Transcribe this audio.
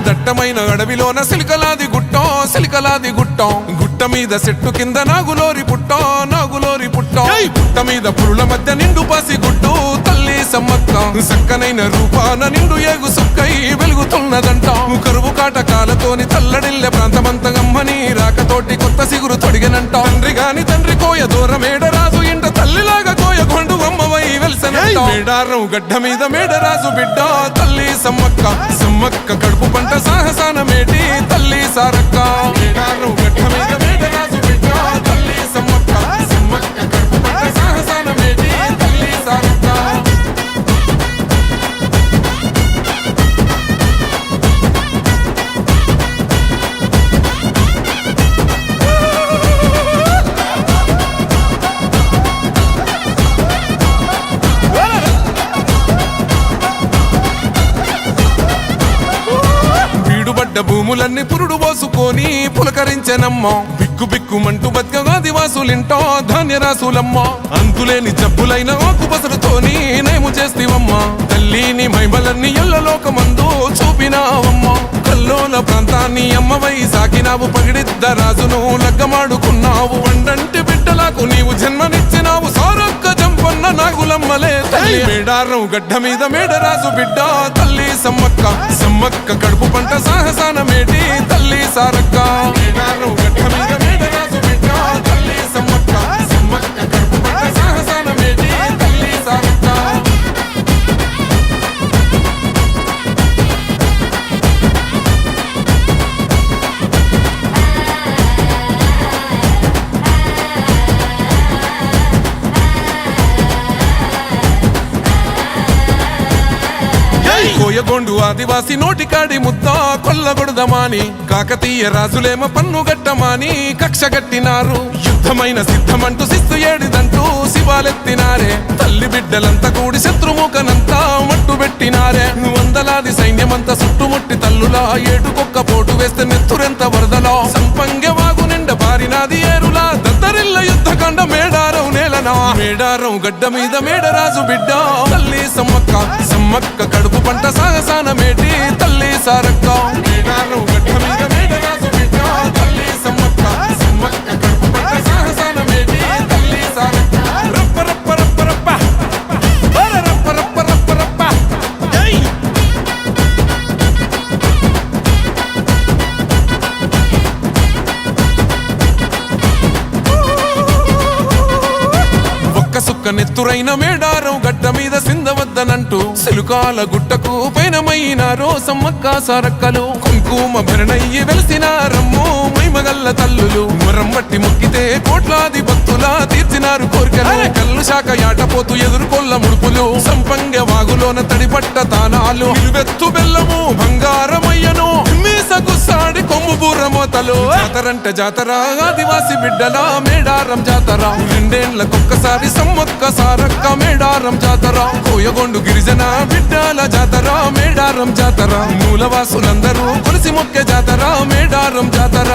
దట్టమైన అడవిలోన సిలికలాది గుట్టం గుట్ట మీద చెట్టు కింద నాగులోరి పుట్టం పుట్ట మీద పురుల మధ్య నిండు పాసి గుట్టు తల్లి సమ్మక్క సక్కనైన రూపాన నిండు ఏగు సుక్కై వెలుగుతున్నదంట కరువు కాటకాలతోని తల్లడిల్లె ప్రాంతమంత గమ్మని రాకతోటి కొత్త సిగురు తొడిగనంట తండ్రి కోయ దూరమేడరాజు ఇంట తల్లిలాగా కోయ కొండు అమ్మవై వెలిసనంట మేడారం గడ్డ మీద మేడరాజు బిడ్డ తల్లి సమ్మక్క కడుపు పంట సాహసాన మేటి తల్లి సారక్క మేడారం గడ్డ మీద మేడరాజు బిడ్డ తల్లి సమ్మక్క కడుపు పంట సాహసాన మేటి తల్లి సారక్క భూములన్నీ పురుడు పోసుకొని పులకరించెనమ్మ బిక్కుమంటూ బతుకగా దివాసులింటో ధాన్యరాసులమ్మ అంతులేని జబ్బులైన ఆకుపసరుతోని నేము చేస్తివమ్మ తల్లిని మైమలన్నీ ఎల్లలోకమందు చూపినావమ్మ కల్లోల ప్రాంతాన్ని అమ్మవై సాకినావు పగిడిద్ద రాజును లగ్గమాడుకున్నావు వండంటి బిడ్డలకు నీవు జన్మనిచ్చినావు సారొక్క జంపన్న నాగులమ్మలే తల్లి మేడారం గడ్డ మీద మేడరాజు బిడ్డ తల్లి సమ్మక్క కడుపు పంట సాహసాన మేటి తల్లి సారక్క మేడారం గడ్డ మీద మేడరాజు బిడ్డ తల్లి సమ్మక్క కడుపు పంట సాహసాన మేటి తల్లి సారక్క కోయగొండు ఆదివాసి నోటికాడి ముద్ద కొల్లగొడదమాని కాకతీయ రాజులేమ పన్ను గట్టమాని కక్ష గట్టినారు యుద్ధమైన సిద్ధమంటూ శిస్తు ఏడిదంటూ శివాలెత్తినారే తల్లి బిడ్డలంతా కూడి శత్రుముఖనంతా మట్టు పెట్టినారే వందలాది సైన్యమంతా చుట్టుముట్టి తల్లులా ఏటుకొక్క పోటు వేస్తే నెత్తురెంత వరదలా సంపంగ వాగు నిండ బారినాది ఏరులా దద్దరిల్ల యుద్ధకాండ మేడారం నేలనా మేడారం గడ్డ మీద మేడరాజు బిడ్డ తల్లి సమ్మక్క కడుపు పంట సాగసాన మేటి తల్లి సారక్క మేడారం గడ్డ మీద మేడరాజు బిడ్డ తల్లి సమ్మక్క కడుపు పంట సాగసాన మేటి తల్లి సారక్క రప్ప రప్ప రప్ప రప్ప రప్ప రప్ప రప్ప రప్ప జై సుక్క నెత్తురైన మేడారం గడ్డ మీద సిందవద్దనంటూ సిలుకాల గుట్టకు పైనమైనారో సమ్మక్క సారక్కలు కుంకుమ భరణయ్యి వెలిసినారమ్ము మైమగల్ల తల్లులు మొరమ్మట్టి మొక్కితే కోట్లాది భక్తులా తీర్చినారు కోరికలు కల్లు శాఖ యాటపోతూ ఎదుర్కొల్ల ముడుపులు సంపంగ వాగులోన తడిపట్ట తానాలు నిలువెత్తు బెల్లము బంగారమయ్యను మీసగుస్సాడి కొమ్ము బూరమోతలు జాతర ఆదివాసి బిడ్డల మేడారం జాతర రెండేళ్లకొక్కసారి సమ్మక్క సారక్క మేడారం జాతర కోయగొండు గిరిజన బిడ్డల జాతర మేడారం జాతర మూలవాసులందరూ కొలిసి మొక్కే జాతర మేడారం జాతర